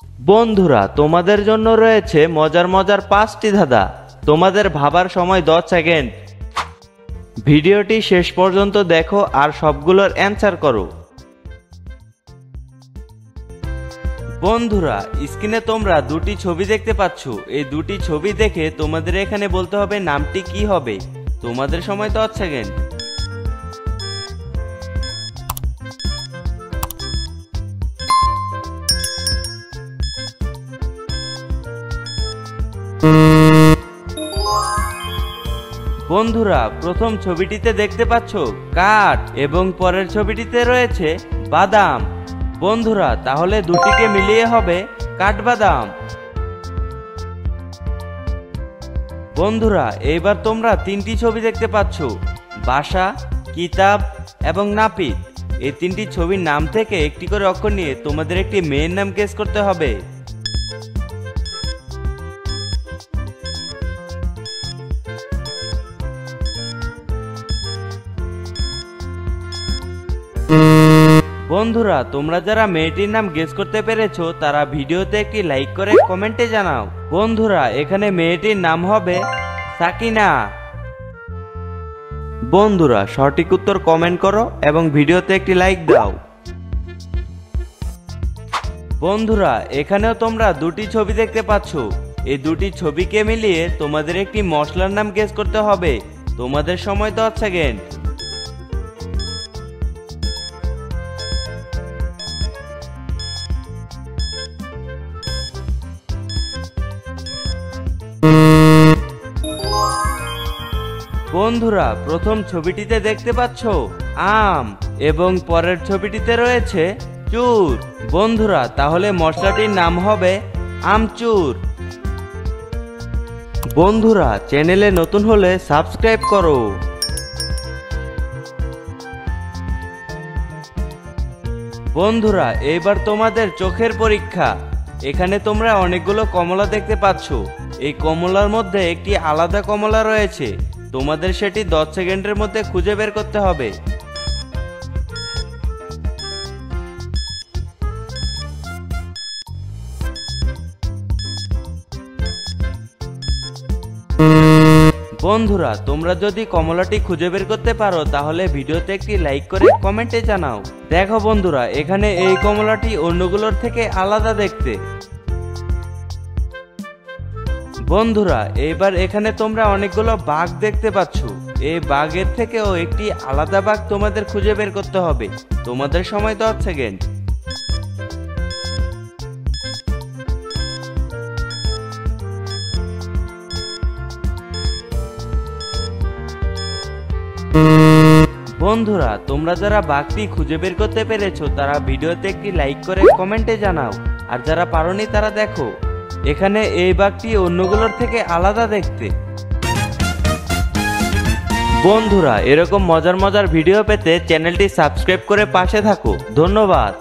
বন্ধুরা, তোমাদের জন্য রয়েছে মজার মজার 5টি ধাঁধা। তোমাদের ভাবার সময় 10 সেকেন্ড। ভিডিওটি শেষ পর্যন্ত দেখো আর সবগুলোর অ্যান্সার করো। বন্ধুরা, স্ক্রিনে তোমরা দুটি ছবি দেখতে পাচ্ছ। এই দুটি ছবি দেখে তোমাদের এখানে বলতে হবে নামটি কি হবে। তোমাদের সময় 10 সেকেন্ড। বন্ধুরা, প্রথম ছবিটিতে দেখতে পাচ্ছ কাঠ এবং পরের ছবিটিতে রয়েছে বাদাম। বন্ধুরা, তাহলে দুটিকে মিলিয়ে হবে কাঠবাদাম। বন্ধুরা, এইবার তোমরা 3টি ছবি দেখতে পাচ্ছ, বাসা, কিতাব এবং নাপিত। এই 3টি ছবির নাম থেকে একটি করে অক্ষর নিয়ে তোমাদের একটি মেয়ের নাম গেস করতে হবে। বন্ধুরা, তোমরা যারা মেয়েটির নাম গেস করতে পেরেছো তারা ভিডিওতে একটি লাইক করে কমেন্টে জানাও। বন্ধুরা, এখানে মেয়েটির নাম হবে সাকিনা। বন্ধুরা, সঠিক উত্তর কমেন্ট করো এবং ভিডিওতে একটি লাইক দাও। বন্ধুরা, এখানেও তোমরা দুটি ছবি দেখতে পাচ্ছ। এই দুটি ছবিকে মিলিয়ে তোমাদের একটি মশলার নাম গেস করতে হবে। তোমাদের সময় 10 সেকেন্ড। বন্ধুরা, প্রথম ছবিটিতে দেখতে পাচ্ছ আম এবং পরের ছবিটিতে রয়েছে চুর। বন্ধুরা, তাহলে মশলাটির নাম হবে আমচুর। বন্ধুরা, চ্যানেলে নতুন হলে সাবস্ক্রাইব করো। বন্ধুরা, এইবার তোমাদের চোখের পরীক্ষা। এখানে তোমরা অনেকগুলো কমলা দেখতে পাচ্ছ। এই কমলার মধ্যে একটি আলাদা কমলা রয়েছে। তোমাদের সেটি 10 সেকেন্ডের মধ্যে খুঁজে বের করতে হবে। বন্ধুরা, তোমরা যদি কমলাটি খুঁজে বের করতে পারো তাহলে ভিডিওতে একটি লাইক করে কমেন্টে জানাও। দেখো বন্ধুরা, এখানে এই কমলাটি অন্যগুলোর থেকে আলাদা দেখতে। বন্ধুরা, এইবার এখানে তোমরা অনেকগুলো বাঘ দেখতে পাচ্ছ। এই বাঘের থেকেও একটি আলাদা বাঘ তোমাদের খুঁজে বের করতে হবে। তোমাদের সময় 10 সেকেন্ড। বন্ধুরা, তোমরা যারা বাঘটি খুঁজে বের করতে পেরেছো তারা ভিডিওতে একটি লাইক করে কমেন্টে জানাও। আর যারা পারোনি তারা দেখো, এখানে এই বাঘটি অন্যগুলোর থেকে আলাদা দেখতে। বন্ধুরা, এরকম মজার মজার ভিডিও পেতে চ্যানেলটি সাবস্ক্রাইব করে পাশে থাকো। ধন্যবাদ।